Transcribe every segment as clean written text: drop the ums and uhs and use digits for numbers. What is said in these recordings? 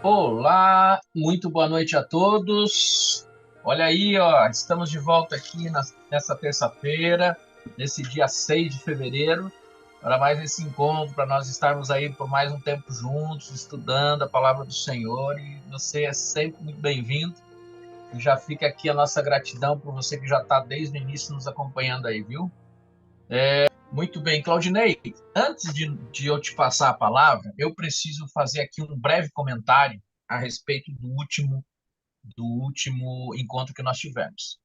Olá, muito boa noite a todos. Olha aí, ó, estamos de volta aqui nessa terça-feira, nesse dia 6 de fevereiro, para mais esse encontro, para nós estarmos aí por mais um tempo juntos, estudando a palavra do Senhor. E você é sempre muito bem-vindo. E já fica aqui a nossa gratidão por você que já está desde o início nos acompanhando aí, viu? Muito bem, Claudinei, antes de eu te passar a palavra, eu preciso fazer aqui um breve comentário a respeito do último encontro que nós tivemos.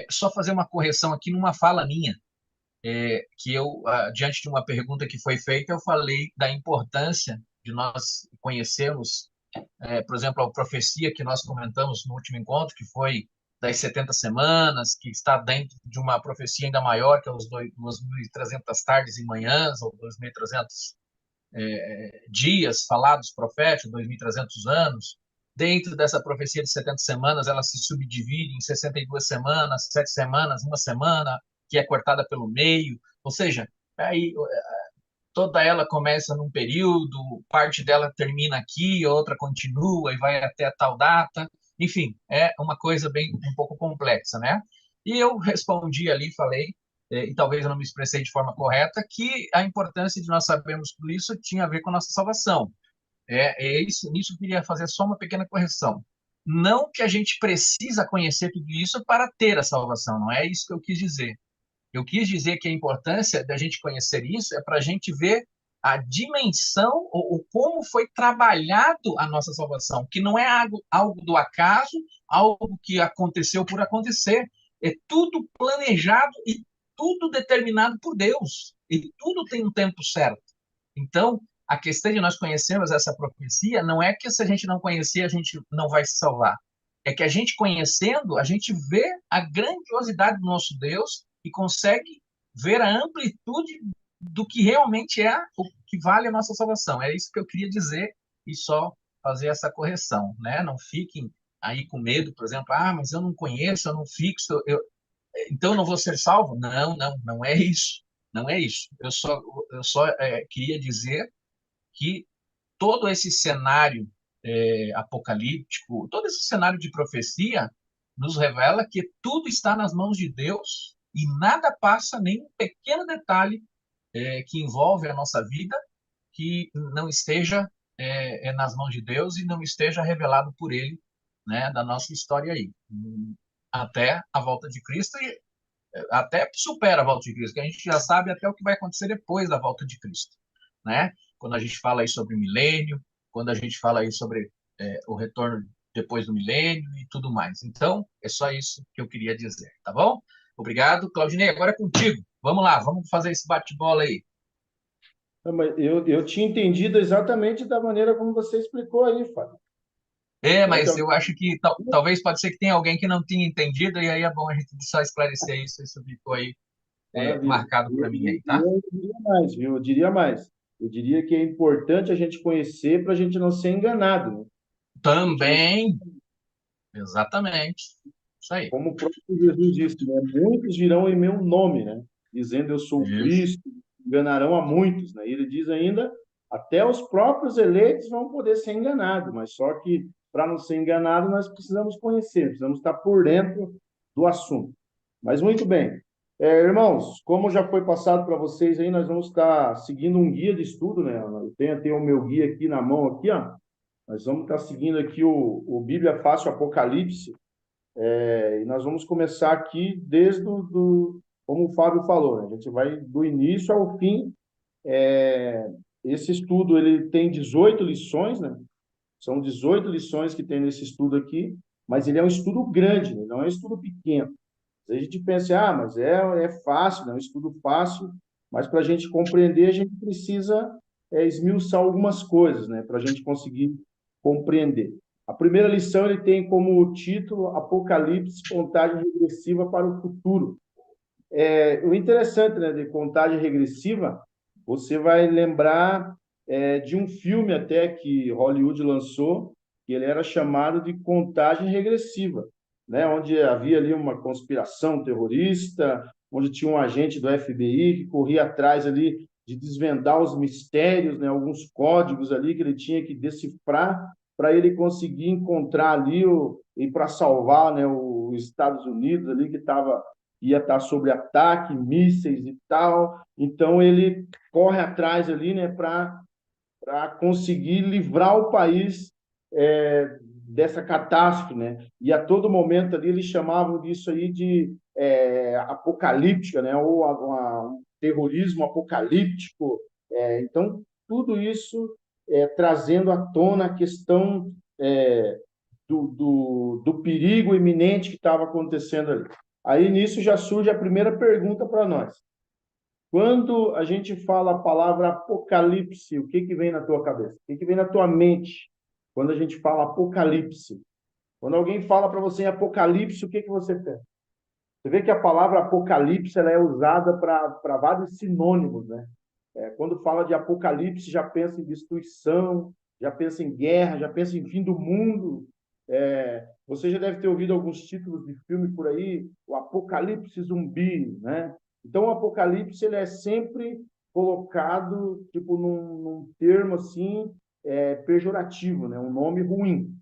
Só fazer uma correção aqui numa fala minha, que eu, diante de uma pergunta que foi feita, eu falei da importância de nós conhecermos, por exemplo, a profecia que nós comentamos no último encontro, que foi das 70 semanas, que está dentro de uma profecia ainda maior, que é os 2.300 tardes e manhãs, ou 2.300 dias falados proféticos, 2.300 anos. Dentro dessa profecia de 70 semanas, ela se subdivide em 62 semanas, 7 semanas, uma semana, que é cortada pelo meio. Ou seja, aí toda ela começa num período, parte dela termina aqui, outra continua e vai até tal data. Enfim, é uma coisa bem um pouco complexa, né? E eu respondi ali, falei, e talvez eu não me expressei de forma correta, que a importância de nós sabermos tudo isso tinha a ver com a nossa salvação. É isso, nisso eu queria fazer só uma pequena correção. Não que a gente precisa conhecer tudo isso para ter a salvação, não é isso que eu quis dizer. Eu quis dizer que a importância da gente conhecer isso é para a gente ver a dimensão ou como foi trabalhado a nossa salvação, que não é algo do acaso, algo que aconteceu por acontecer. É tudo planejado e tudo determinado por Deus. E tudo tem um tempo certo. Então, a questão de nós conhecermos essa profecia não é que se a gente não conhecer, a gente não vai se salvar. É que a gente conhecendo, a gente vê a grandiosidade do nosso Deus e consegue ver a amplitude do que realmente é o que vale a nossa salvação. É isso que eu queria dizer e só fazer essa correção, né? Não fiquem aí com medo, por exemplo, mas eu não conheço, eu não fixo, então eu não vou ser salvo? Não, não, não é isso. Não é isso. Eu só queria dizer que todo esse cenário apocalíptico, todo esse cenário de profecia, nos revela que tudo está nas mãos de Deus e nada passa, nem um pequeno detalhe que envolve a nossa vida que não esteja nas mãos de Deus e não esteja revelado por Ele, né, da nossa história aí, até a volta de Cristo e até supera a volta de Cristo, que a gente já sabe até o que vai acontecer depois da volta de Cristo, né? Quando a gente fala aí sobre o milênio, quando a gente fala aí sobre o retorno depois do milênio e tudo mais. Então, é só isso que eu queria dizer, tá bom? Obrigado, Claudinei. Agora é contigo. Vamos lá, vamos fazer esse bate-bola aí. Não, mas eu tinha entendido exatamente da maneira como você explicou aí, Fábio. Mas Então, eu acho que talvez pode ser que tenha alguém que não tinha entendido, e aí é bom a gente só esclarecer isso, isso ficou aí maravilha. marcado para mim aí, tá? Eu diria mais, viu? Eu diria mais. Eu diria que é importante a gente conhecer para a gente não ser enganado, né? A gente não, Também, exatamente. Isso aí. como o próprio Jesus disse, né? Muitos virão em meu nome, né? Dizendo eu sou o Isso. Cristo, enganarão a muitos, né? E ele diz ainda, até os próprios eleitos vão poder ser enganados, mas só que para não ser enganado nós precisamos conhecer, precisamos estar por dentro do assunto. Mas muito bem. Irmãos, como já foi passado para vocês aí, nós vamos estar seguindo um guia de estudo, né? Eu tenho até o meu guia aqui na mão, aqui, ó. Nós vamos estar seguindo aqui o Bíblia Fácil Apocalipse, e nós vamos começar aqui desde como o Fábio falou, né? A gente vai do início ao fim. É, Esse estudo ele tem 18 lições, né? São 18 lições que tem nesse estudo aqui, mas ele é um estudo grande, né? Não é um estudo pequeno. A gente pensa, mas é fácil, né? É um estudo fácil, mas para a gente compreender, a gente precisa esmiuçar algumas coisas, né? Para a gente conseguir compreender. A primeira lição ele tem como título Apocalipse, contagem regressiva para o futuro. O interessante, né, de contagem regressiva, você vai lembrar de um filme até que Hollywood lançou, que ele era chamado de Contagem Regressiva, né, onde havia ali uma conspiração terrorista, onde tinha um agente do FBI que corria atrás ali de desvendar os mistérios, né, alguns códigos ali que ele tinha que decifrar para ele conseguir encontrar ali e para salvar, né, os Estados Unidos ali que ia estar sob ataque, mísseis e tal. Então ele corre atrás ali, né, para conseguir livrar o país dessa catástrofe, né? E a todo momento ali eles chamavam disso aí de apocalíptica, né? Ou um terrorismo apocalíptico. Então, tudo isso trazendo à tona a questão do perigo iminente que estava acontecendo ali. Aí, nisso, já surge a primeira pergunta para nós. Quando a gente fala a palavra apocalipse, o que vem na tua cabeça? O que vem na tua mente quando a gente fala apocalipse? Quando alguém fala para você em apocalipse, o que você pensa? Você vê que a palavra apocalipse ela é usada para vários sinônimos, né? Quando fala de apocalipse, já pensa em destruição, já pensa em guerra, já pensa em fim do mundo. Você já deve ter ouvido alguns títulos de filme por aí, o Apocalipse Zumbi, né? Então, o Apocalipse ele é sempre colocado tipo num termo assim pejorativo, né? Um nome ruim.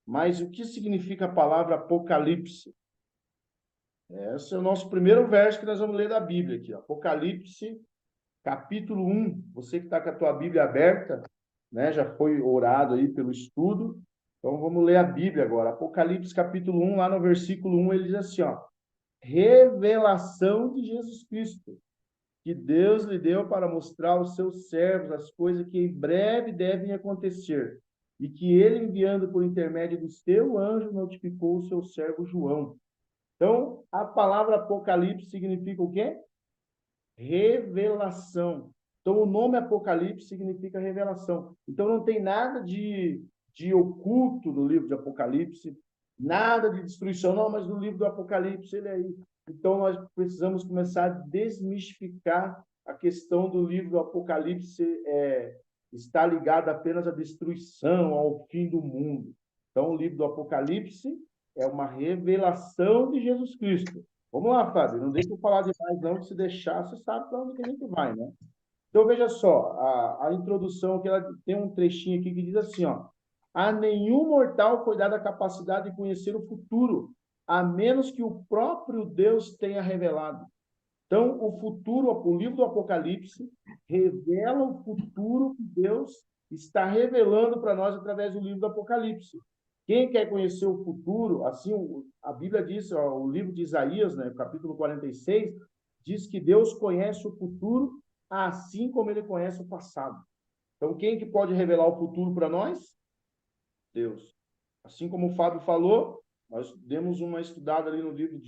Mas o que significa a palavra Apocalipse? Esse é o nosso primeiro verso que nós vamos ler da Bíblia aqui. Apocalipse, capítulo 1. Você que está com a tua Bíblia aberta, né? Já foi orado aí pelo estudo. Então, vamos ler a Bíblia agora. Apocalipse, capítulo 1, lá no versículo 1, ele diz assim, ó. Revelação de Jesus Cristo, que Deus lhe deu para mostrar aos seus servos as coisas que em breve devem acontecer, e que ele, enviando por intermédio do seu anjo, notificou o seu servo João. Então, a palavra Apocalipse significa o quê? Revelação. Então, o nome Apocalipse significa revelação. Então, não tem nada de oculto no livro de Apocalipse, nada de destruição, não, mas no livro do Apocalipse ele é aí. Então, nós precisamos começar a desmistificar a questão do livro do Apocalipse está ligado apenas à destruição, ao fim do mundo. Então, o livro do Apocalipse é uma revelação de Jesus Cristo. Vamos lá, Fábio, não deixa eu falar demais, não, que se deixar, você sabe para onde que a gente vai, né? Então, veja só, a introdução, que ela tem um trechinho aqui que diz assim, ó, a nenhum mortal foi dada a capacidade de conhecer o futuro, a menos que o próprio Deus tenha revelado. Então, o futuro, o livro do Apocalipse, revela o futuro que Deus está revelando para nós através do livro do Apocalipse. Quem quer conhecer o futuro, assim, a Bíblia diz, ó, o livro de Isaías, né, capítulo 46, diz que Deus conhece o futuro assim como ele conhece o passado. Então, quem que pode revelar o futuro para nós? Deus. Assim como o Fábio falou, nós demos uma estudada ali no livro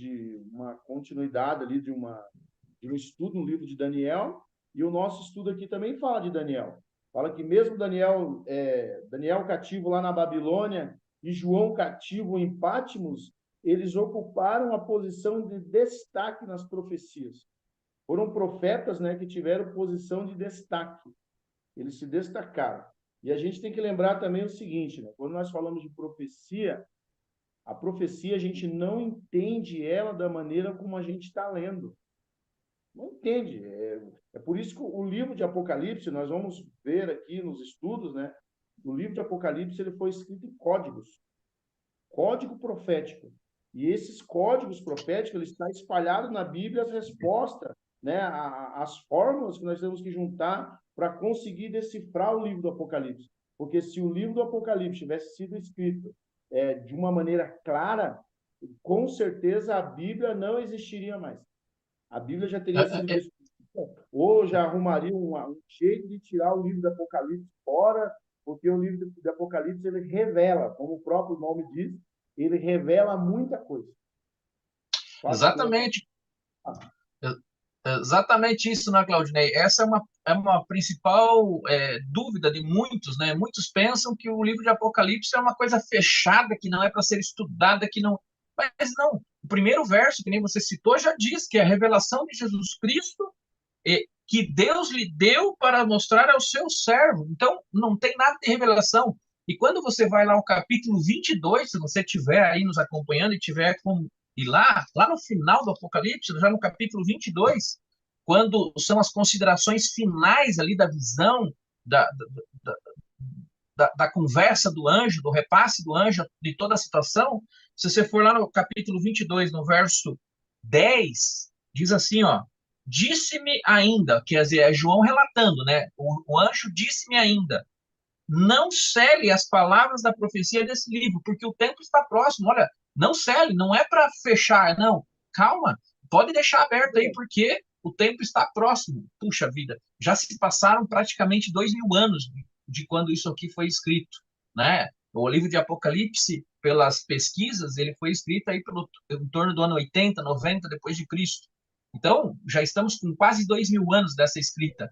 uma continuidade ali de um estudo no livro de Daniel, e o nosso estudo aqui também fala de Daniel. Fala que mesmo Daniel cativo lá na Babilônia e João cativo em Patmos, eles ocuparam a posição de destaque nas profecias. Foram profetas, né, que tiveram posição de destaque. Eles se destacaram. E a gente tem que lembrar também o seguinte, né? Quando nós falamos de profecia, a profecia a gente não entende ela da maneira como a gente está lendo. Não entende. É por isso que o livro de Apocalipse, nós vamos ver aqui nos estudos, né? O livro de Apocalipse ele foi escrito em códigos, código profético. E esses códigos proféticos, ele está espalhado na Bíblia as respostas, né? As fórmulas que nós temos que juntar para conseguir decifrar o livro do Apocalipse. Porque se o livro do Apocalipse tivesse sido escrito de uma maneira clara, com certeza a Bíblia não existiria mais. A Bíblia já teria sido destruída, ou já arrumaria um jeito de tirar o livro do Apocalipse fora, porque o livro do Apocalipse ele revela, como o próprio nome diz, ele revela muita coisa. Exatamente. Exatamente isso, né, Claudinei? Essa é uma principal dúvida de muitos, né? Muitos pensam que o livro de Apocalipse é uma coisa fechada, que não é para ser estudada, que não. Mas não. O primeiro verso, que nem você citou, já diz que é a revelação de Jesus Cristo que Deus lhe deu para mostrar ao seu servo. Então, não tem nada de revelação. E quando você vai lá ao capítulo 22, se você estiver aí nos acompanhando e tiver como ir lá no final do Apocalipse, já no capítulo 22, quando são as considerações finais ali da visão, da, da conversa do anjo, do repasse do anjo, de toda a situação, se você for lá no capítulo 22, no verso 10, diz assim, ó, disse-me ainda, quer dizer, é João relatando, né? O anjo disse-me ainda, não cele as palavras da profecia desse livro, porque o tempo está próximo. Olha, não cele, não é para fechar, não. Calma, pode deixar aberto aí, porque o tempo está próximo. Puxa vida, já se passaram praticamente 2.000 anos de quando isso aqui foi escrito, né? O livro de Apocalipse, pelas pesquisas, ele foi escrito aí em torno do ano 80, 90 depois de Cristo. Então, já estamos com quase 2.000 anos dessa escrita.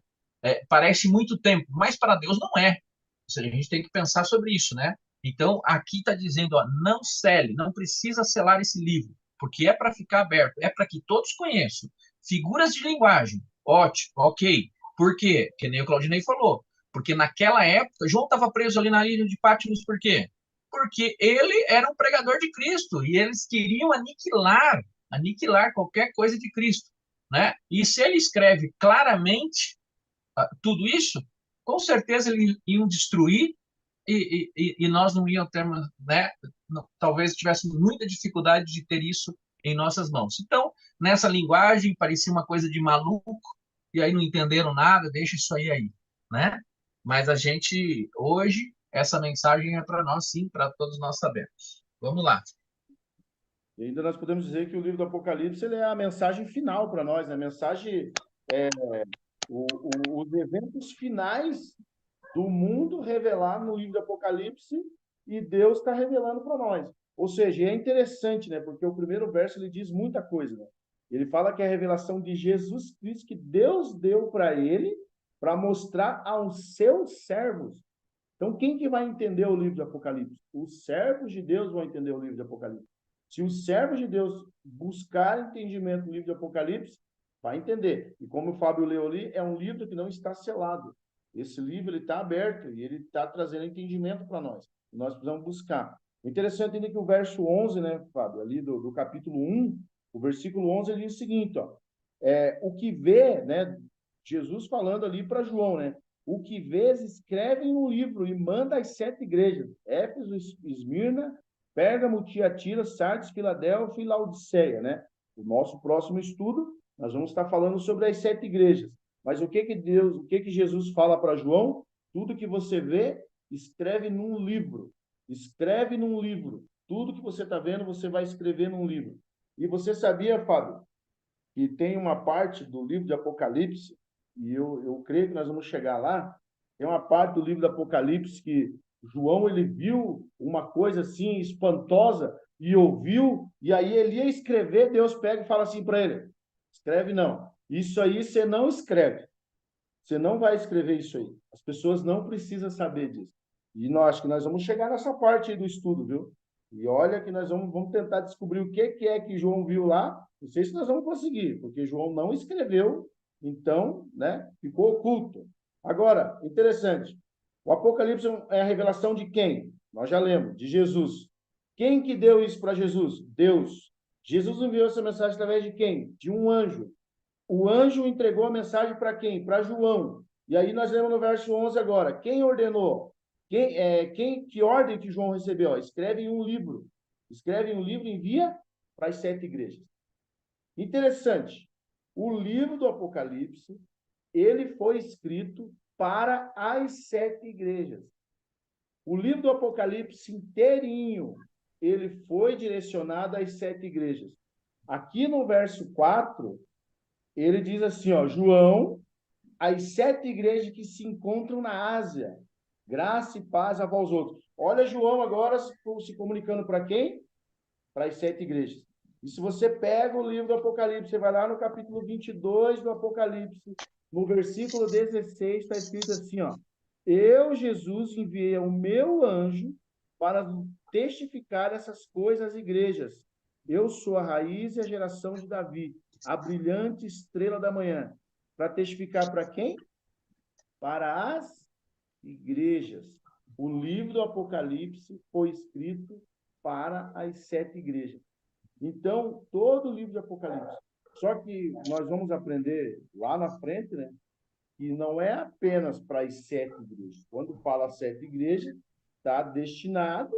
Parece muito tempo, mas para Deus não é. Ou seja, a gente tem que pensar sobre isso, né? Então, aqui está dizendo, ó, não cele, não precisa selar esse livro, porque é para ficar aberto, é para que todos conheçam. Figuras de linguagem, ótimo, ok. Por quê? Que nem o Claudinei falou. Porque naquela época, João estava preso ali na ilha de Patmos, por quê? Porque ele era um pregador de Cristo e eles queriam aniquilar qualquer coisa de Cristo, né? E se ele escreve claramente tudo isso, com certeza eles iam destruir e nós não íamos ter, né? Talvez tivéssemos muita dificuldade de ter isso em nossas mãos. Então, nessa linguagem, parecia uma coisa de maluco, e aí não entenderam nada, deixa isso aí, né? Mas a gente, hoje, essa mensagem é para nós, sim, para todos nós sabermos. Vamos lá. E ainda nós podemos dizer que o livro do Apocalipse ele é a mensagem final para nós, né? A mensagem, os eventos finais do mundo revelar no livro do Apocalipse e Deus está revelando para nós. Ou seja, é interessante, né? Porque o primeiro verso ele diz muita coisa, né? Ele fala que é a revelação de Jesus Cristo que Deus deu para ele para mostrar aos seus servos. Então, quem que vai entender o livro de Apocalipse? Os servos de Deus vão entender o livro de Apocalipse. Se os servos de Deus buscarem entendimento no livro de Apocalipse, vai entender. E como o Fábio leu ali, é um livro que não está selado. Esse livro está aberto e ele está trazendo entendimento para nós. Nós precisamos buscar. O interessante é que o verso 11, né, Fábio, ali do capítulo 1, o versículo 11, ele diz o seguinte, ó, o que vê, né, Jesus falando ali para João, né, o que vês, escreve em um livro e manda às 7 igrejas, Éfeso, Esmirna, Pérgamo, Tiatira, Sardes, Filadélfia e Laodiceia, né? O nosso próximo estudo, nós vamos estar falando sobre as 7 igrejas. Mas o que que Jesus fala para João? Tudo que você vê, escreve num livro. Escreve num livro. Tudo que você está vendo, você vai escrever num livro. E você sabia, Fábio, que tem uma parte do livro de Apocalipse, e eu creio que nós vamos chegar lá, tem uma parte do livro do Apocalipse que João ele viu uma coisa assim espantosa e ouviu, e aí ele ia escrever, Deus pega e fala assim para ele: escreve não. Isso aí você não escreve. Você não vai escrever isso aí. As pessoas não precisam saber disso. E nós acho que nós vamos chegar nessa parte aí do estudo, viu? E olha que nós vamos tentar descobrir o que é que João viu lá. Não sei se nós vamos conseguir, porque João não escreveu, então, né, ficou oculto. Agora, interessante. O Apocalipse é a revelação de quem? Nós já lemos, de Jesus. Quem que deu isso para Jesus? Deus. Jesus enviou essa mensagem através de quem? De um anjo. O anjo entregou a mensagem para quem? Para João. E aí nós lemos no verso 11 agora. Quem ordenou? Que ordem que João recebeu? Escreve em um livro. Escreve em um livro e envia para as 7 igrejas. Interessante. O livro do Apocalipse, ele foi escrito para as 7 igrejas. O livro do Apocalipse inteirinho, ele foi direcionado às 7 igrejas. Aqui no verso 4, ele diz assim, ó, João, as 7 igrejas que se encontram na Ásia, graça e paz a vós outros. Olha João agora se comunicando para quem? Para as 7 igrejas. E se você pega o livro do Apocalipse, você vai lá no capítulo 22 do Apocalipse, no versículo 16, está escrito assim, ó, eu, Jesus, enviei o meu anjo para testificar essas coisas às igrejas. Eu sou a raiz e a geração de Davi, a brilhante estrela da manhã. Para testificar para quem? Para as igrejas. O livro do Apocalipse foi escrito para as 7 igrejas. Então, todo o livro de Apocalipse. Só que nós vamos aprender lá na frente, né? que não é apenas para as 7 igrejas. Quando fala 7 igrejas, está destinado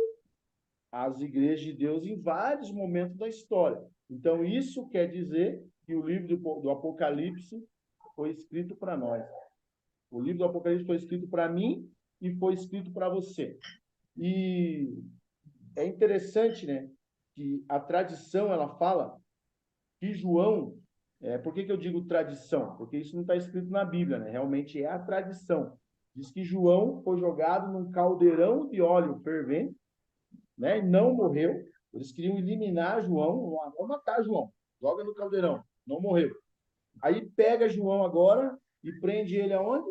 às igrejas de Deus em vários momentos da história. Então, isso quer dizer que o livro do Apocalipse foi escrito para nós. O livro do Apocalipse foi escrito para mim e foi escrito para você. E é interessante, né, que a tradição, ela fala que João... por que eu digo tradição? Porque isso não está escrito na Bíblia, né? Realmente é a tradição. Diz que João foi jogado num caldeirão de óleo fervente, né? E não morreu. Eles queriam eliminar João, vão matar João, joga no caldeirão, não morreu. Aí pega João agora e prende ele aonde?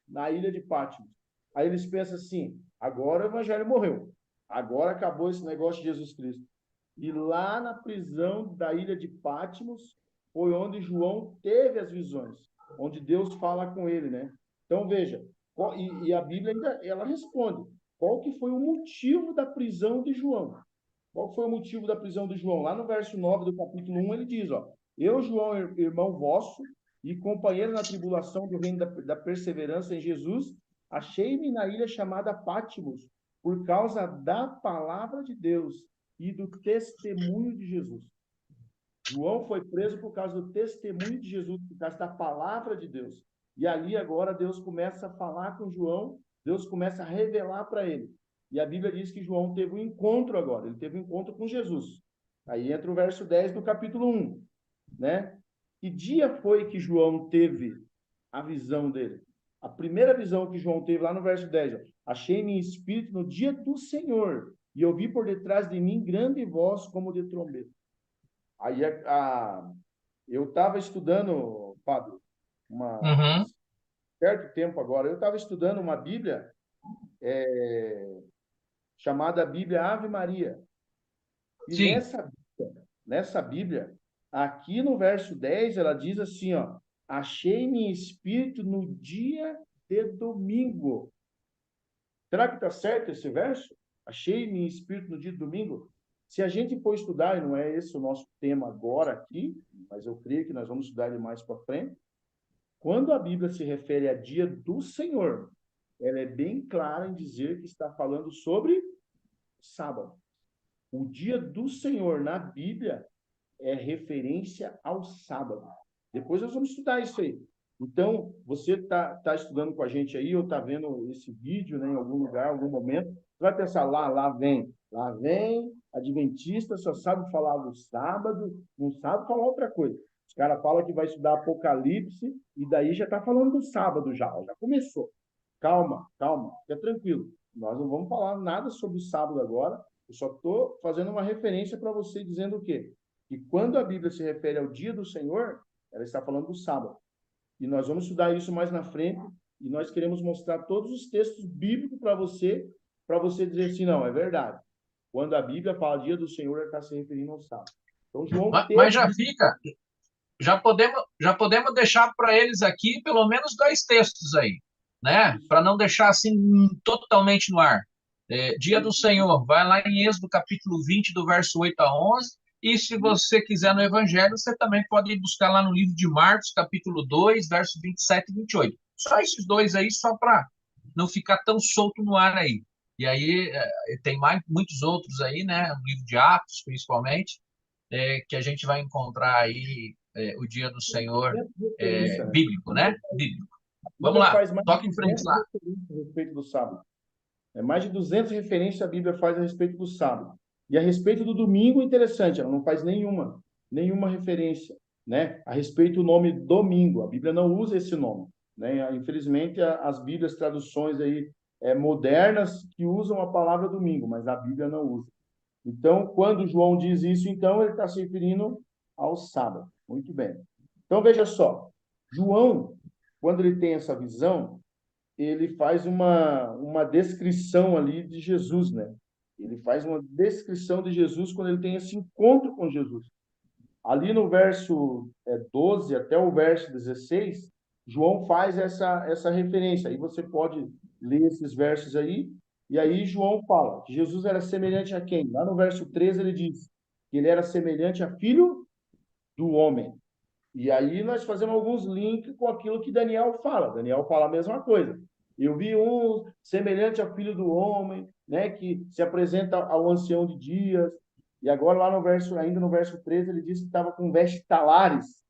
Na ilha de Patmos. Aí eles pensam assim, agora o evangelho morreu, agora acabou esse negócio de Jesus Cristo. E lá na prisão da ilha de Patmos foi onde João teve as visões, onde Deus fala com ele, né? Então veja, e a Bíblia ainda ela responde, qual que foi o motivo da prisão de João? Qual foi o motivo da prisão de João? Lá no verso 9 do capítulo 1, ele diz, ó, eu, João, irmão vosso, e companheiro na tribulação do reino da perseverança em Jesus, achei-me na ilha chamada Patmos, por causa da palavra de Deus e do testemunho de Jesus. João foi preso por causa do testemunho de Jesus, por causa da palavra de Deus. E ali agora Deus começa a falar com João, Deus começa a revelar para ele. E a Bíblia diz que João teve um encontro agora, ele teve um encontro com Jesus. Aí entra o verso 10 do capítulo 1, né? Que dia foi que João teve a visão dele? A primeira visão que João teve lá no verso 10, ó, achei-me em espírito no dia do Senhor, e ouvi por detrás de mim grande voz como de trombeta. Aí eu estava estudando, Fábio, Uhum. certo tempo agora, eu estava estudando uma Bíblia chamada Bíblia Ave Maria. E Sim. nessa Bíblia, aqui no verso 10, ela diz assim, ó, achei-me em espírito no dia de domingo. Será que está certo esse verso? Achei-me em espírito no dia de domingo? Se a gente for estudar, e não é esse o nosso tema agora aqui, mas eu creio que nós vamos estudar ele mais para frente, quando a Bíblia se refere a dia do Senhor, ela é bem clara em dizer que está falando sobre sábado. O dia do Senhor na Bíblia é referência ao sábado. Depois nós vamos estudar isso aí. Então, você tá estudando com a gente aí, ou está vendo esse vídeo, né, em algum lugar, em algum momento, você vai pensar, lá vem, adventista só sabe falar do sábado, não sabe falar outra coisa. Os caras falam que vai estudar Apocalipse, e daí já está falando do sábado já começou. Calma, fica tranquilo. Nós não vamos falar nada sobre o sábado agora, eu só estou fazendo uma referência para você, dizendo o quê? Que quando a Bíblia se refere ao dia do Senhor, ela está falando do sábado. E nós vamos estudar isso mais na frente, e nós queremos mostrar todos os textos bíblicos para você dizer assim, não, é verdade. Quando a Bíblia fala dia do Senhor, ela está se referindo ao sábado. Então, João Mas teve... já podemos deixar para eles aqui pelo menos dois textos aí, né? Isso, Para não deixar assim totalmente no ar. Dia do Senhor, vai lá em Êxodo capítulo 20, do verso 8 a 11. E se você quiser no Evangelho, você também pode ir buscar lá no livro de Marcos, capítulo 2, verso 27 e 28. Só esses dois aí, só para não ficar tão solto no ar aí. E aí tem muitos outros aí, né? O livro de Atos, principalmente, que a gente vai encontrar aí o dia do Senhor referência, né? bíblico, né? Bíblico. A Vamos Bíblia lá, faz mais de toca em frente 200 lá. referências a respeito do sábado. Mais de 200 referências a Bíblia faz a respeito do sábado. E a respeito do domingo, interessante, ela não faz nenhuma referência, né? A respeito do nome domingo. A Bíblia não usa esse nome, né? Infelizmente, as Bíblias, traduções aí modernas que usam a palavra domingo, mas a Bíblia não usa. Então, quando João diz isso, então ele está se referindo ao sábado. Muito bem. Então, veja só. João, quando ele tem essa visão, ele faz uma descrição ali de Jesus, né? Ele faz uma descrição de Jesus quando ele tem esse encontro com Jesus. Ali no verso 12 até o verso 16, João faz essa referência. Aí você pode ler esses versos aí, e aí João fala que Jesus era semelhante a quem? Lá no verso 13 ele diz que ele era semelhante a filho do homem. E aí nós fazemos alguns links com aquilo que Daniel fala. Daniel fala a mesma coisa. Eu vi um semelhante ao filho do homem, né, que se apresenta ao ancião de dias. E agora lá no verso, ainda no verso 13, ele disse que estava com vestes talares.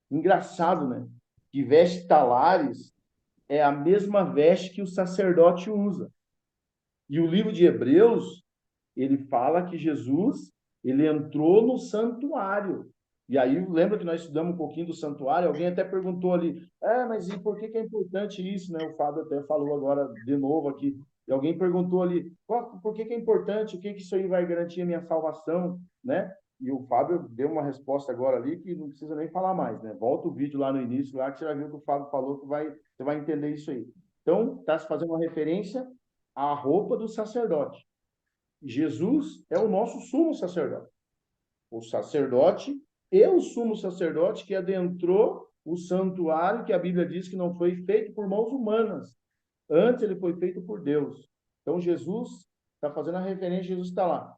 Engraçado, né? Que veste talares é a mesma veste que o sacerdote usa. E o livro de Hebreus, ele fala que Jesus, ele entrou no santuário. E aí, lembra que nós estudamos um pouquinho do santuário? Alguém até perguntou ali, mas e por que é importante isso, né? O Fábio até falou agora de novo aqui. E alguém perguntou ali, por que é importante? O que isso aí vai garantir a minha salvação, né? E o Fábio deu uma resposta agora ali que não precisa nem falar mais, né? Volta o vídeo lá no início, lá que você vai ver o que o Fábio falou, que você vai entender isso aí. Então, está se fazendo uma referência à roupa do sacerdote. Jesus é o nosso sumo sacerdote. O sacerdote e o sumo sacerdote que adentrou o santuário, que a Bíblia diz que não foi feito por mãos humanas. Antes ele foi feito por Deus. Então Jesus está fazendo a referência, Jesus está lá.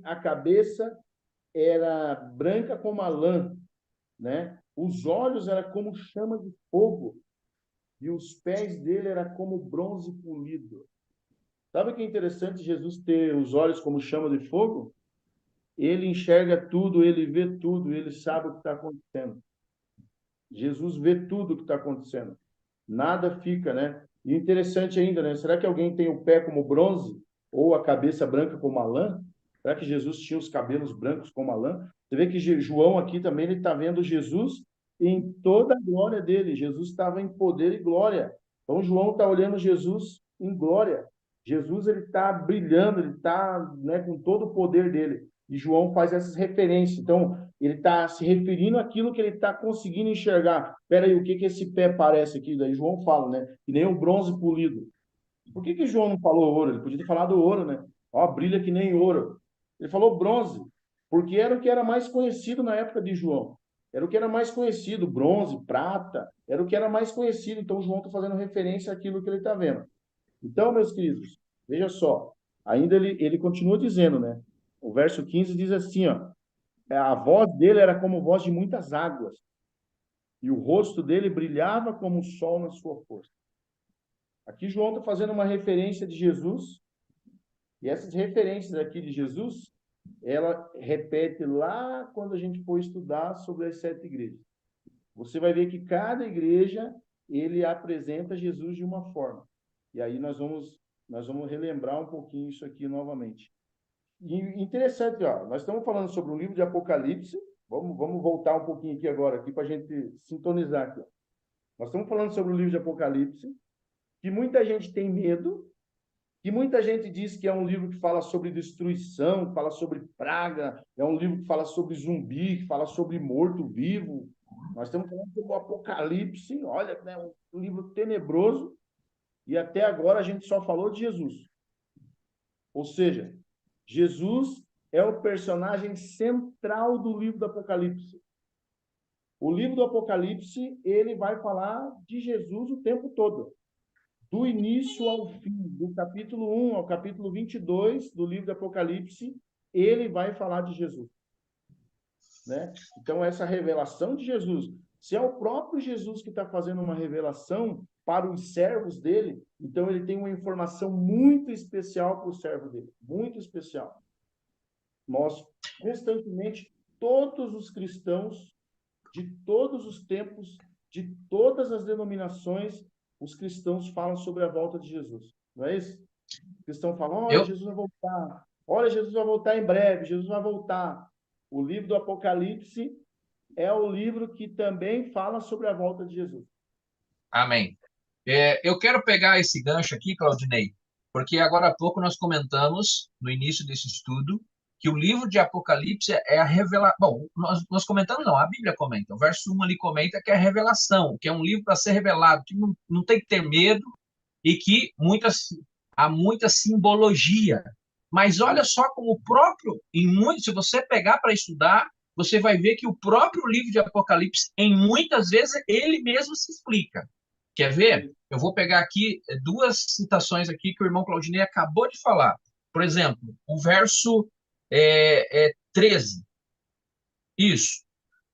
A cabeça era branca como a lã, né? Os olhos era como chama de fogo e os pés dele era como bronze polido. Sabe o que é interessante Jesus ter os olhos como chama de fogo? Ele enxerga tudo, ele vê tudo, ele sabe o que está acontecendo. Jesus vê tudo o que está acontecendo. Nada fica, né? E interessante ainda, né? Será que alguém tem o pé como bronze ou a cabeça branca como a lã? Será que Jesus tinha os cabelos brancos como a lã? Você vê que João aqui também ele está vendo Jesus em toda a glória dele. Jesus estava em poder e glória. Então João está olhando Jesus em glória. Jesus ele está brilhando, ele está, né, com todo o poder dele. E João faz essas referências. Então ele está se referindo àquilo que ele está conseguindo enxergar. Espera aí, o que esse pé parece aqui? Daí João fala, né? Que nem um bronze polido. Por que João não falou ouro? Ele podia ter falado ouro, né? Ó, brilha que nem ouro. Ele falou bronze, porque era o que era mais conhecido na época de João. Era o que era mais conhecido, bronze, prata, era o que era mais conhecido. Então, João está fazendo referência àquilo que ele está vendo. Então, meus queridos, veja só, ainda ele continua dizendo, né? O verso 15 diz assim, ó, a voz dele era como voz de muitas águas, e o rosto dele brilhava como o sol na sua força. Aqui João está fazendo uma referência de Jesus, e essas referências aqui de Jesus, ela repete lá quando a gente for estudar sobre as 7 igrejas. Você vai ver que cada igreja, ele apresenta Jesus de uma forma. E aí nós vamos relembrar um pouquinho isso aqui novamente. E interessante, ó, nós estamos falando sobre o livro de Apocalipse. Vamos voltar um pouquinho aqui agora, aqui para a gente sintonizar aqui. Ó. Nós estamos falando sobre o livro de Apocalipse, que muita gente tem medo, que muita gente diz que é um livro que fala sobre destruição, que fala sobre praga, é um livro que fala sobre zumbi, que fala sobre morto-vivo. Nós estamos falando sobre o Apocalipse, olha, né, um livro tenebroso, e até agora a gente só falou de Jesus. Ou seja, Jesus é o personagem central do livro do Apocalipse. O livro do Apocalipse, ele vai falar de Jesus o tempo todo. Do início ao fim, do capítulo 1 ao capítulo 22 do livro do Apocalipse, ele vai falar de Jesus. Né? Então, essa revelação de Jesus, se é o próprio Jesus que está fazendo uma revelação para os servos dele, então ele tem uma informação muito especial para o servo dele, muito especial. Nós, constantemente, todos os cristãos, de todos os tempos, de todas as denominações, os cristãos falam sobre a volta de Jesus. Não é isso? Os cristãos falam, olha, Jesus vai voltar. Olha, Jesus vai voltar em breve. Jesus vai voltar. O livro do Apocalipse é o livro que também fala sobre a volta de Jesus. Amém. Eu quero pegar esse gancho aqui, Claudinei, porque agora há pouco nós comentamos, no início desse estudo, que o livro de Apocalipse é a revelação. Bom, nós comentamos, não, a Bíblia comenta. O verso 1 ali comenta que é a revelação, que é um livro para ser revelado, que não tem que ter medo e que há muita simbologia. Mas olha só como o próprio, se você pegar para estudar, você vai ver que o próprio livro de Apocalipse, em muitas vezes, ele mesmo se explica. Quer ver? Eu vou pegar aqui 2 citações aqui que o irmão Claudinei acabou de falar. Por exemplo, o verso 13. Isso.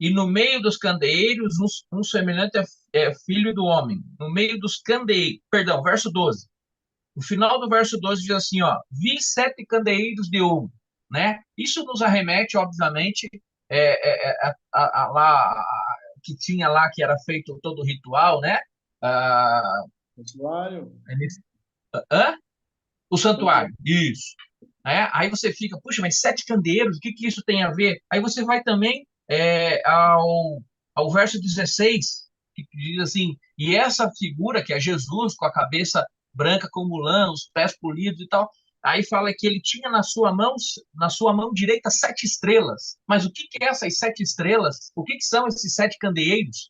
e no meio dos candeeiros, um semelhante é filho do homem. No meio dos candeeiros, perdão, verso 12. O final do verso 12 diz assim, ó, vi 7 candeeiros de ouro, né? Isso nos arremete, obviamente, lá que tinha lá, que era feito todo o ritual, né? Ah, Santuário. hã? O Santuário. santuário, isso. Aí você fica, puxa, mas 7 candeeiros, o que que isso tem a ver? Aí você vai também ao verso 16, que diz assim, e essa figura, que é Jesus, com a cabeça branca como lã, os pés polidos e tal, aí fala que ele tinha na sua mão direita 7 estrelas. Mas o que que é essas 7 estrelas? O que que são esses 7 candeeiros?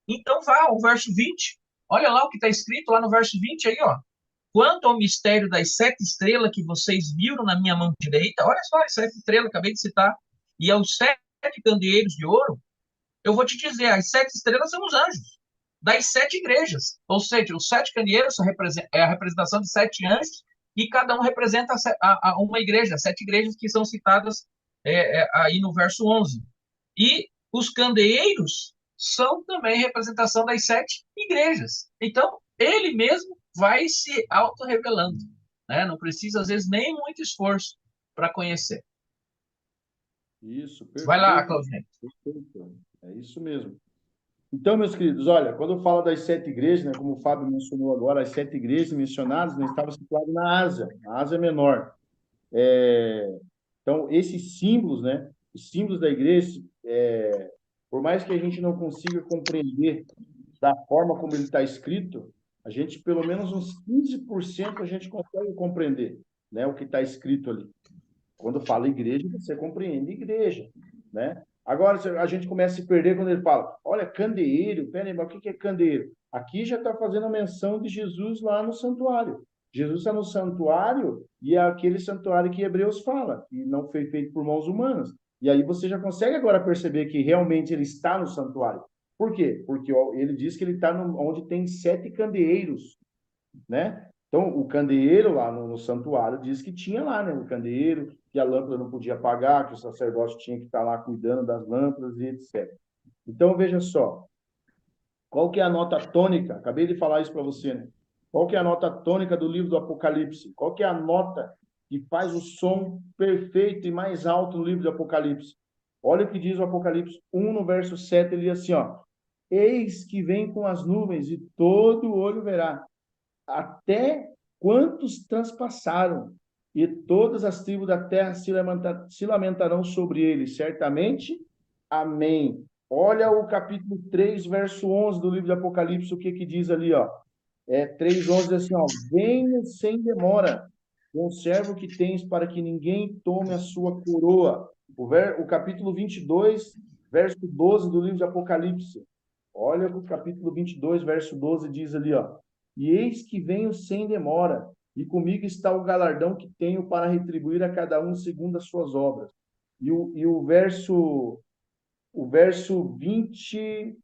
Então vá ao verso 20, olha lá o que está escrito lá no verso 20 aí, ó. Quanto ao mistério das 7 estrelas que vocês viram na minha mão direita, olha só as 7 estrelas, acabei de citar, e aos 7 candeeiros de ouro, eu vou te dizer, as 7 estrelas são os anjos das 7 igrejas. Ou seja, os 7 candeeiros é a representação de 7 anjos e cada um representa uma igreja, 7 igrejas que são citadas aí no verso 11. E os candeeiros são também representação das 7 igrejas. Então, ele mesmo vai se auto-revelando. Né? Não precisa, às vezes, nem muito esforço para conhecer. Isso, Vai lá, perfeito. Claudinei. Perfeito. É isso mesmo. Então, meus queridos, olha, quando eu falo das 7 igrejas, né, como o Fábio mencionou agora, as 7 igrejas mencionadas, né, estavam situadas na Ásia Menor. Então, esses símbolos, né, os símbolos da igreja, por mais que a gente não consiga compreender da forma como ele está escrito, a gente, pelo menos uns 15% a gente consegue compreender, né, o que está escrito ali. Quando fala igreja, você compreende igreja, né? Agora, a gente começa a se perder quando ele fala, olha, candeeiro, peraí, mas o que é candeeiro? Aqui já está fazendo a menção de Jesus lá no santuário. Jesus está no santuário e é aquele santuário que Hebreus fala, que não foi feito por mãos humanas. E aí você já consegue agora perceber que realmente ele está no santuário. Por quê? Porque ele diz que ele está onde tem 7 candeeiros, né? Então, o candeeiro lá no santuário diz que tinha lá, né? O candeeiro, que a lâmpada não podia apagar, que o sacerdote tinha que estar lá cuidando das lâmpadas e etc. Então, veja só, qual que é a nota tônica? Acabei de falar isso para você, né? Qual que é a nota tônica do livro do Apocalipse? Qual que é a nota que faz o som perfeito e mais alto no livro do Apocalipse? Olha o que diz o Apocalipse 1, no verso 7, ele diz assim, ó, eis que vem com as nuvens e todo olho verá, até quantos transpassaram, e todas as tribos da terra se lamentarão sobre ele, certamente. Amém. Olha o capítulo 3, verso 11 do livro de Apocalipse, o que que diz ali, ó. 3:11 diz assim, ó, venha sem demora, conserva o que tens para que ninguém tome a sua coroa. O capítulo 22, verso 12 do livro de Apocalipse. Olha o capítulo 22, verso 12 diz ali, ó. E eis que venho sem demora, e comigo está o galardão que tenho para retribuir a cada um segundo as suas obras. E o verso 20,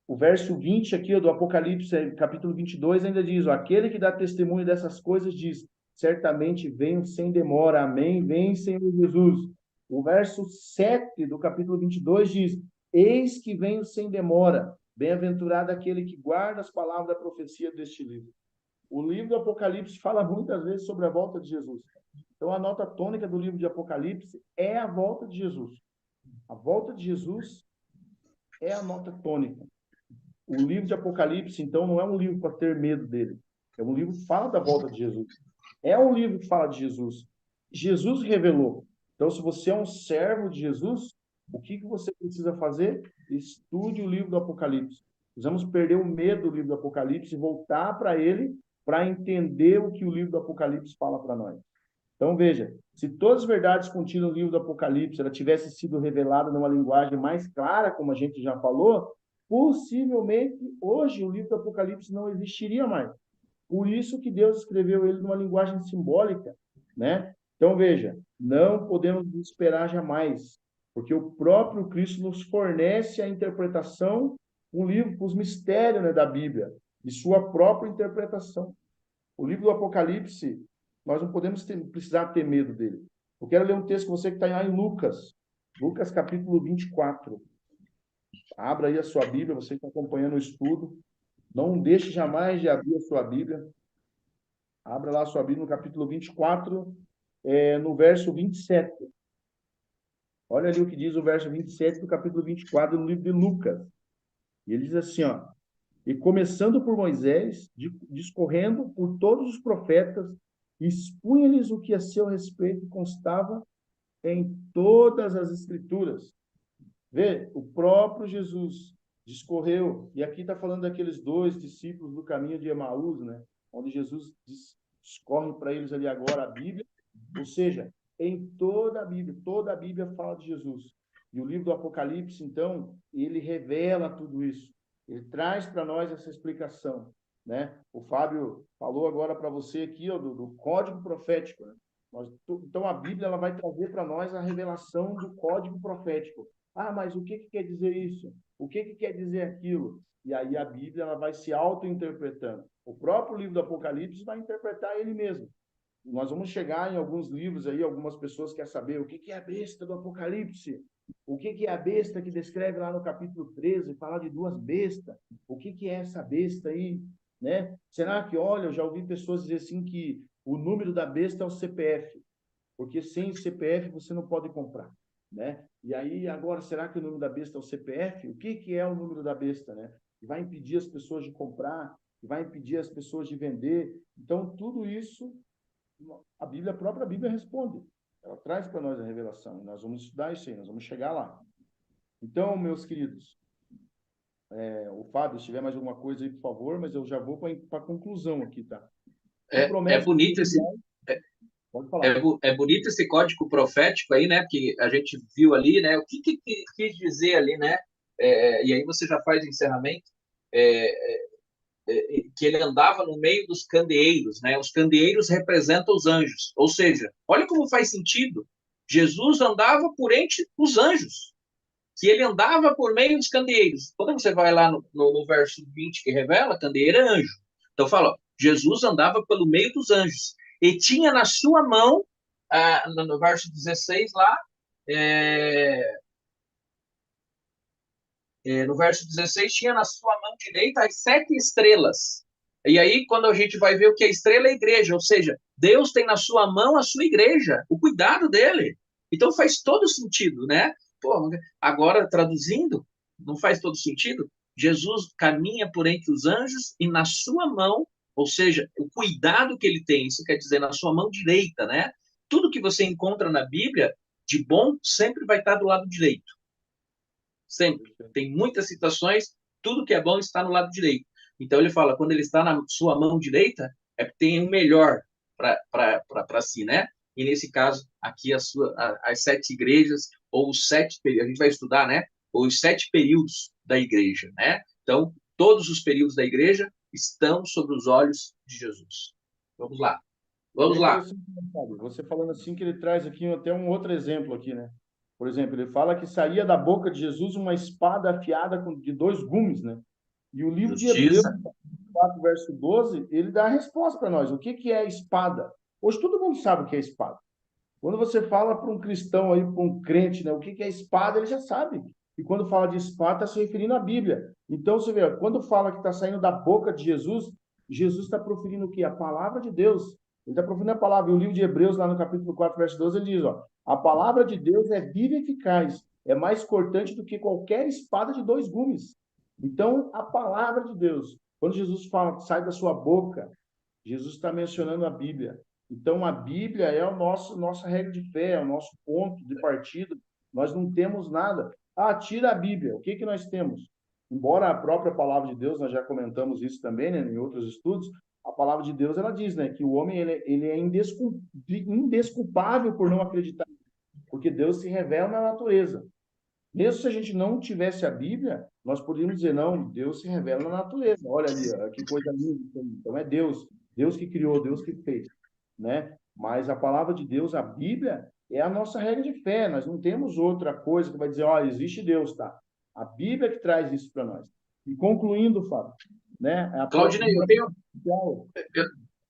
o verso 20 aqui do Apocalipse, capítulo 22, ainda diz, ó, aquele que dá testemunho dessas coisas diz, certamente venho sem demora, amém, vem Senhor Jesus. O verso 7 do capítulo 22 diz, eis que venho sem demora, bem-aventurado aquele que guarda as palavras da profecia deste livro. O livro do Apocalipse fala muitas vezes sobre a volta de Jesus. Então, a nota tônica do livro de Apocalipse é a volta de Jesus. A volta de Jesus é a nota tônica. O livro de Apocalipse, então, não é um livro para ter medo dele. É um livro que fala da volta de Jesus. É um livro que fala de Jesus. Jesus revelou. Então, se você é um servo de Jesus, o que você precisa fazer? Estude o livro do Apocalipse. Precisamos perder o medo do livro do Apocalipse e voltar para ele para entender o que o livro do Apocalipse fala para nós. Então, veja, se todas as verdades contidas no livro do Apocalipse ela tivesse sido revelada numa linguagem mais clara, como a gente já falou, possivelmente hoje o livro do Apocalipse não existiria mais. Por isso que Deus escreveu ele numa linguagem simbólica, né? Então, veja, não podemos esperar jamais, porque o próprio Cristo nos fornece a interpretação, o livro, os mistérios, né, da Bíblia, e sua própria interpretação. O livro do Apocalipse, nós não podemos precisar ter medo dele. Eu quero ler um texto com você que está em Lucas. Lucas capítulo 24. Abra aí a sua Bíblia, você que está acompanhando o estudo. Não deixe jamais de abrir a sua Bíblia. Abra lá a sua Bíblia no capítulo 24, no verso 27. Olha ali o que diz o verso 27 do capítulo 24 do livro de Lucas. E ele diz assim, ó: e começando por Moisés, discorrendo por todos os profetas, expunha-lhes o que a seu respeito constava em todas as Escrituras. Vê, o próprio Jesus discorreu, e aqui está falando daqueles dois discípulos do caminho de Emaús, né? Onde Jesus discorre para eles ali agora a Bíblia, ou seja, em toda a Bíblia fala de Jesus. E o livro do Apocalipse, então, ele revela tudo isso. Ele traz para nós essa explicação, né? O Fábio falou agora para você aqui, ó, do código profético, né? Então, a Bíblia ela vai trazer para nós a revelação do código profético. Ah, mas o que quer dizer isso? O que quer dizer aquilo? E aí a Bíblia ela vai se auto-interpretando. O próprio livro do Apocalipse vai interpretar ele mesmo. Nós vamos chegar em alguns livros aí, algumas pessoas querem saber o que é a besta do Apocalipse. O que é a besta que descreve lá no capítulo 13, fala de duas bestas. O que é essa besta aí? Né? Será que, olha, eu já ouvi pessoas dizer assim que o número da besta é o CPF, porque sem o CPF você não pode comprar, né? E aí, agora, será que o número da besta é o CPF? O que é o número da besta, né? Que vai impedir as pessoas de comprar, que vai impedir as pessoas de vender. Então, tudo isso, a própria Bíblia responde. Ela traz para nós a revelação. E nós vamos estudar isso aí, nós vamos chegar lá. Então, meus queridos, o Fábio, se tiver mais alguma coisa aí, por favor, mas eu já vou para a conclusão aqui, tá? Então, É promessa bonito esse, pode falar. é bonito esse código profético aí, né? Que a gente viu ali, né? O que quis dizer ali, né? E aí você já faz o encerramento. É, que ele andava no meio dos candeeiros, né? Os candeeiros representam os anjos. Ou seja, olha como faz sentido. Jesus andava por entre os anjos, que ele andava por meio dos candeeiros. Quando você vai lá no verso 20 que revela, candeeiro é anjo. Então fala, ó, Jesus andava pelo meio dos anjos e tinha na sua mão, no verso 16 lá, é, no verso 16, tinha na sua mão direita as 7 estrelas. E aí, quando a gente vai ver o que é estrela, é a igreja. Ou seja, Deus tem na sua mão a sua igreja, o cuidado dele. Então faz todo sentido, né? Pô, agora, traduzindo, não faz todo sentido? Jesus caminha por entre os anjos e na sua mão, ou seja, o cuidado que ele tem, isso quer dizer na sua mão direita, né? Tudo que você encontra na Bíblia de bom sempre vai estar do lado direito. Sempre. Tem muitas citações, tudo que é bom está no lado direito. Então ele fala, quando ele está na sua mão direita, é porque tem o melhor para si, né? E nesse caso, aqui as 7 igrejas, ou os 7, a gente vai estudar, né? Ou os 7 períodos da igreja, né? Então, todos os períodos da igreja estão sobre os olhos de Jesus. Vamos lá. E é Vamos lá. interessante, sabe? Você falando assim, que ele traz aqui até um outro exemplo aqui, né? Por exemplo, ele fala que saía da boca de Jesus uma espada afiada de 2 gumes, né? E o livro de Hebreus, Justiça. 4, verso 12, ele dá a resposta para nós. O que é espada? Hoje todo mundo sabe o que é espada. Quando você fala para um cristão aí, para um crente, né, o que é espada, ele já sabe. E quando fala de espada, está se referindo à Bíblia. Então, você vê, quando fala que está saindo da boca de Jesus, Jesus está proferindo o quê? A palavra de Deus. Ele está proferindo a palavra. E o livro de Hebreus, lá no capítulo 4, verso 12, ele diz, ó, a palavra de Deus é viva e eficaz, é mais cortante do que qualquer espada de 2 gumes. Então, a palavra de Deus, quando Jesus fala que sai da sua boca, Jesus está mencionando a Bíblia. Então, a Bíblia é o nossa regra de fé, é o nosso ponto de partida. Nós não temos nada. Ah, tira a Bíblia. O que nós temos? Embora a própria palavra de Deus, nós já comentamos isso também, né, em outros estudos, a palavra de Deus, ela diz, né, que o homem ele é indesculpável por não acreditar, porque Deus se revela na natureza. Mesmo se a gente não tivesse a Bíblia, nós poderíamos dizer, não, Deus se revela na natureza. Olha ali, ó, que coisa linda. Então é Deus, Deus que criou, Deus que fez, né? Mas a palavra de Deus, a Bíblia, é a nossa regra de fé. Nós não temos outra coisa que vai dizer, ó, existe Deus, tá? A Bíblia que traz isso para nós. E concluindo, Fábio, né? A Claudinei, Bíblia...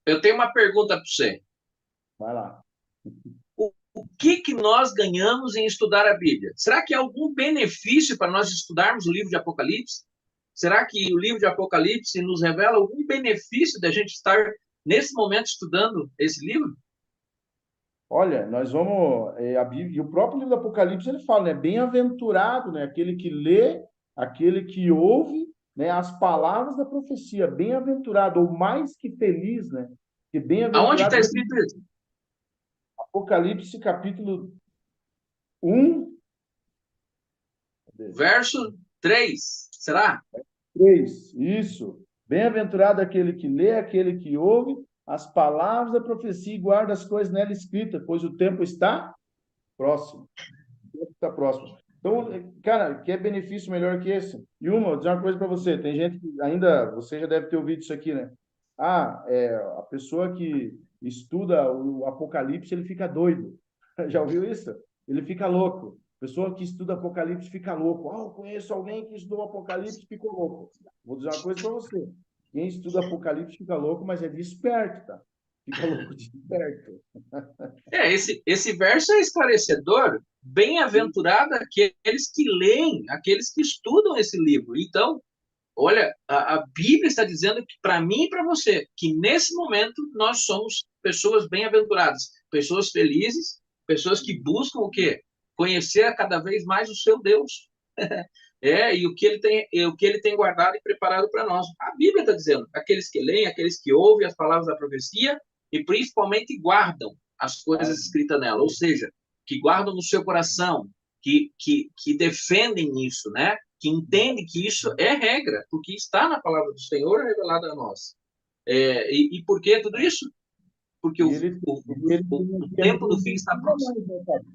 eu tenho uma pergunta para você. Vai lá. o que nós ganhamos em estudar a Bíblia? Será que há algum benefício para nós estudarmos o livro de Apocalipse? Será que o livro de Apocalipse nos revela algum benefício da gente estar nesse momento estudando esse livro? Olha, nós vamos, a Bíblia, e o próprio livro do Apocalipse ele fala, né? Bem-aventurado, né? Aquele que lê, aquele que ouve, né? As palavras da profecia, bem-aventurado, ou mais que feliz, né? Que Aonde está bem-aventurado, escrito isso? Apocalipse capítulo 1, Verso 3, será? 3, isso. Bem-aventurado aquele que lê, aquele que ouve as palavras da profecia e guarda as coisas nela escritas, pois o tempo está próximo. O tempo está próximo. Então, cara, quer benefício melhor que esse? E vou dizer uma coisa para você. Tem gente que ainda, você já deve ter ouvido isso aqui, né? A pessoa que estuda o Apocalipse, ele fica doido. Já ouviu isso? Ele fica louco. Pessoa que estuda Apocalipse fica louco. Eu conheço alguém que estudou Apocalipse e ficou louco. Vou dizer uma coisa para você. Quem estuda Apocalipse fica louco, mas é de esperto, tá? Fica louco de esperto. Esse verso é esclarecedor. Bem-aventurado aqueles que leem, aqueles que estudam esse livro. Então, olha, a Bíblia está dizendo que para mim e para você, que nesse momento nós somos pessoas bem-aventuradas, pessoas felizes, pessoas que buscam o quê? Conhecer cada vez mais o seu Deus. E o que ele tem guardado e preparado para nós. A Bíblia está dizendo, aqueles que leem, aqueles que ouvem as palavras da profecia e principalmente guardam as coisas escritas nela, ou seja, que guardam no seu coração, que defendem isso, né? Que entendem que isso é regra, porque está na palavra do Senhor revelada a nós. E por que tudo isso? Porque E ele, ele tem o aqui ainda tempo um do fim está incentivo a próximo. nós, né, Fábio?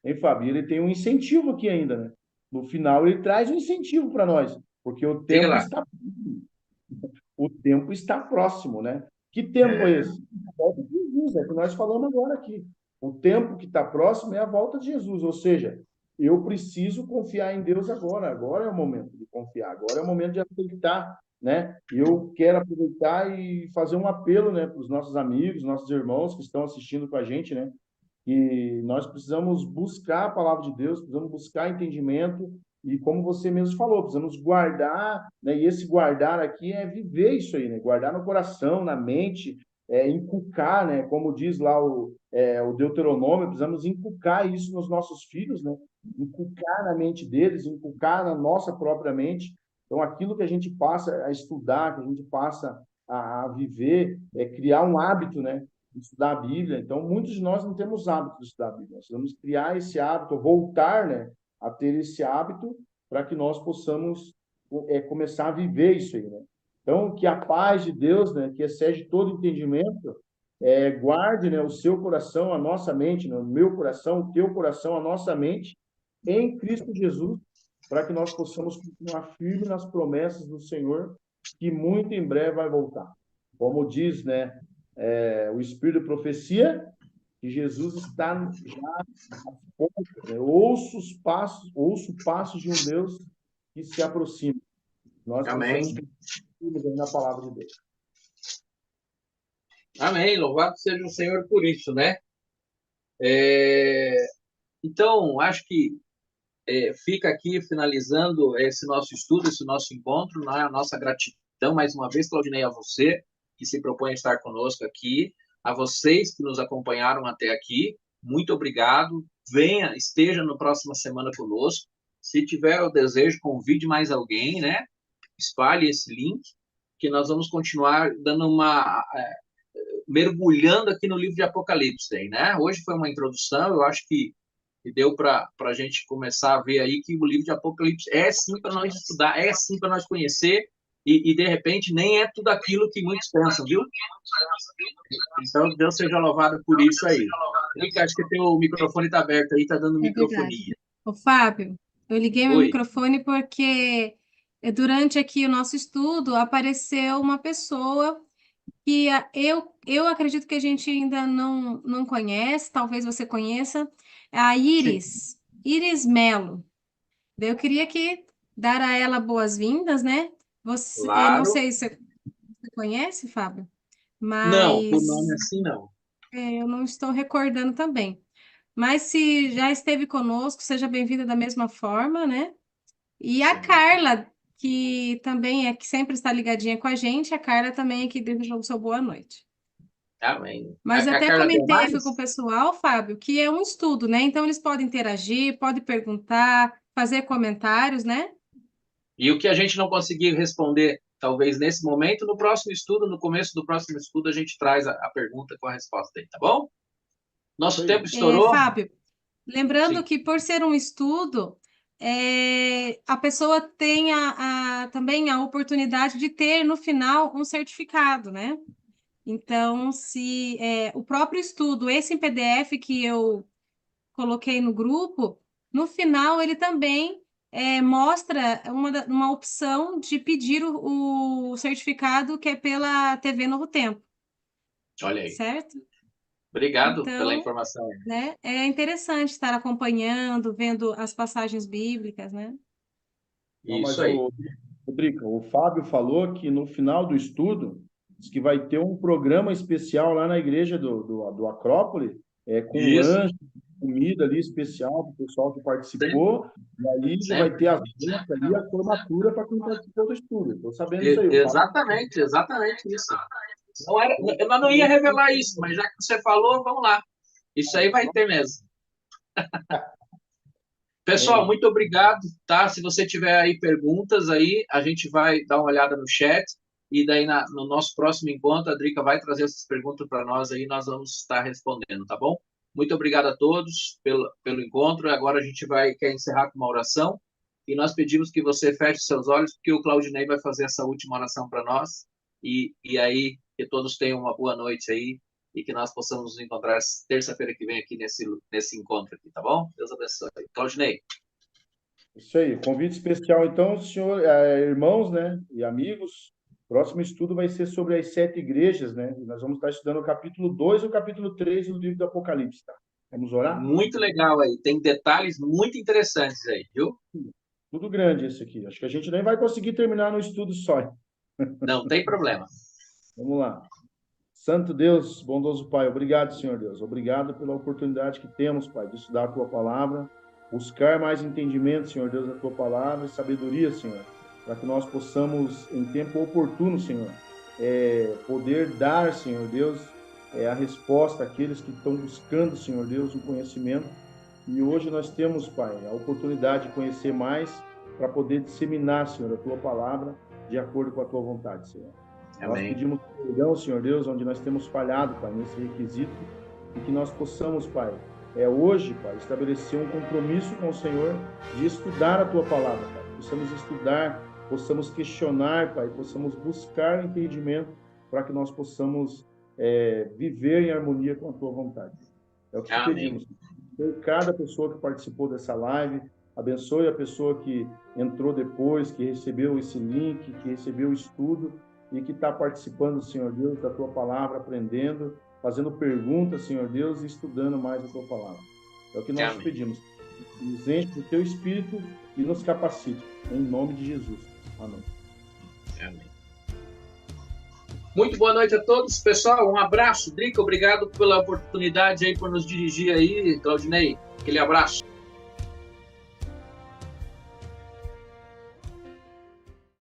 Hein, Fábio? Ele tem um incentivo aqui ainda, né? No final, ele traz um incentivo para nós, porque Diga lá. o tempo está próximo, né? Que tempo é esse? A volta de Jesus, é o que nós falamos agora aqui. O tempo que está próximo é a volta de Jesus, ou seja, eu preciso confiar em Deus agora. Agora é o momento de confiar, agora é o momento de aceitar, né? Eu quero aproveitar e fazer um apelo, né, para os nossos amigos, nossos irmãos que estão assistindo com a gente, né? Que nós precisamos buscar a palavra de Deus, precisamos buscar entendimento e, como você mesmo falou, precisamos guardar, né? E esse guardar aqui é viver isso aí, né? Guardar no coração, na mente, inculcar, né? Como diz lá o Deuteronômio, precisamos inculcar isso nos nossos filhos, né? Inculcar na mente deles, inculcar na nossa própria mente. Então, aquilo que a gente passa a estudar, que a gente passa a viver, é criar um hábito, né? Estudar a Bíblia. Então, muitos de nós não temos hábito de estudar a Bíblia. Nós vamos criar esse hábito, voltar, né, a ter esse hábito para que nós possamos começar a viver isso aí, né? Então, que a paz de Deus, né, que excede todo entendimento, guarde, né, o seu coração, a nossa mente, né, o meu coração, o teu coração, a nossa mente, em Cristo Jesus, para que nós possamos continuar firme nas promessas do Senhor, que muito em breve vai voltar. Como diz, né, o Espírito de Profecia, que Jesus está já às portas, né? Ouço passos de um Deus que se aproxima. Nós Amém. precisamos ter na palavra de Deus. Amém. Louvado seja o Senhor por isso, né? Então, acho que fica aqui finalizando esse nosso estudo, esse nosso encontro, né? A nossa gratidão mais uma vez, Claudinei, a você que se propõe a estar conosco aqui, a vocês que nos acompanharam até aqui, muito obrigado. Venha, esteja na próxima semana conosco. Se tiver o desejo, convide mais alguém, né? Espalhe esse link, que nós vamos continuar dando mergulhando aqui no livro de Apocalipse, né? Hoje foi uma introdução, eu acho que deu para a gente começar a ver aí que o livro de Apocalipse é sim para nós estudar, é sim para nós conhecer, e de repente nem é tudo aquilo que muitos pensam, viu? Então, Deus seja louvado por isso aí. Rica, acho que teu microfone está aberto aí, está dando É verdade. microfonia. Ô, Fábio, eu liguei meu Oi. microfone porque durante aqui o nosso estudo apareceu uma pessoa que eu acredito que a gente ainda não conhece, talvez você conheça, é a Iris, Iris Melo. Eu queria aqui dar a ela boas-vindas, né? Você, não Claro. sei se você conhece, Fábio, Não, por mas nome assim não. eu não estou recordando também. mas se já esteve conosco, seja bem-vinda da mesma forma, né? E a Carla, que também que sempre está ligadinha com a gente, a Carla também aqui desejou o seu boa noite. Amém. Mas A até Carla tem comentei aqui com o mais? pessoal, Fábio, que é um estudo, né? Então eles podem interagir, podem perguntar, fazer comentários, né? E o que a gente não conseguir responder, talvez nesse momento, no próximo estudo, no começo do próximo estudo, a gente traz a pergunta com a resposta aí, tá bom? Isso Nosso tempo aí. estourou? Fábio, lembrando Sim. que por ser um estudo, a pessoa tem também a oportunidade de ter no final um certificado, né? Então, se o próprio estudo, esse em PDF que eu coloquei no grupo, no final ele também mostra uma opção de pedir o certificado que é pela TV Novo Tempo, Olha aí. certo? Obrigado pela Então, informação. né, é interessante estar acompanhando, vendo as passagens bíblicas, né? Não, Isso mas aí. Rodrigo, o Fábio falou que no final do estudo diz que vai ter um programa especial lá na igreja do Acrópole, com Isso. lanche, comida ali especial para o pessoal que Sempre. participou, e ali já vai Sempre. ter as danças ali, a formatura para quem participou do estudo. Estou sabendo isso aí, o Fábio. Exatamente isso. Não era, eu não ia revelar isso, mas já que você falou, vamos lá. Isso aí vai ter mesmo. Pessoal, Amém. muito obrigado, tá? Se você tiver aí perguntas aí, a gente vai dar uma olhada no chat e daí no nosso próximo encontro a Drica vai trazer essas perguntas para nós aí, nós vamos estar respondendo, tá bom? Muito obrigado a todos pelo encontro. Agora a gente quer encerrar com uma oração e nós pedimos que você feche seus olhos porque o Claudinei vai fazer essa última oração para nós e aí que todos tenham uma boa noite aí e que nós possamos nos encontrar terça-feira que vem aqui nesse encontro aqui, tá bom? Deus abençoe. Claudinei. Isso aí, convite especial, então, senhor, irmãos, né, e amigos. Próximo estudo vai ser sobre as 7 igrejas, né? E nós vamos estar estudando o capítulo 2 e o capítulo 3 do livro do Apocalipse, tá? Vamos orar? Muito legal aí. Tem detalhes muito interessantes aí, viu? Tudo grande esse aqui. Acho que a gente nem vai conseguir terminar no estudo só. Não tem problema. Vamos lá. Santo Deus, bondoso Pai, obrigado, Senhor Deus. Obrigado pela oportunidade que temos, Pai, de estudar a Tua palavra, buscar mais entendimento, Senhor Deus, da Tua palavra e sabedoria, Senhor, para que nós possamos, em tempo oportuno, Senhor, poder dar, Senhor Deus, a resposta àqueles que estão buscando, Senhor Deus, o conhecimento. E hoje nós temos, Pai, a oportunidade de conhecer mais para poder disseminar, Senhor, a Tua palavra de acordo com a Tua vontade, Senhor. Amém. Nós pedimos perdão, Senhor Deus, onde nós temos falhado, Pai, nesse requisito, e que nós possamos, Pai, hoje, Pai, estabelecer um compromisso com o Senhor de estudar a Tua palavra, Pai. Possamos estudar, possamos questionar, Pai, possamos buscar entendimento para que nós possamos viver em harmonia com a Tua vontade. É o que te pedimos. Por cada pessoa que participou dessa live, abençoe a pessoa que entrou depois, que recebeu esse link, que recebeu o estudo, e que está participando, Senhor Deus, da Tua palavra, aprendendo, fazendo perguntas, Senhor Deus, e estudando mais a Tua palavra. É o que nós te pedimos. Nos enche do Teu Espírito e nos capacite. Em nome de Jesus. Amém. Amém. Muito boa noite a todos, pessoal. Um abraço. Drica, obrigado pela oportunidade aí, por nos dirigir aí, Claudinei. Aquele abraço.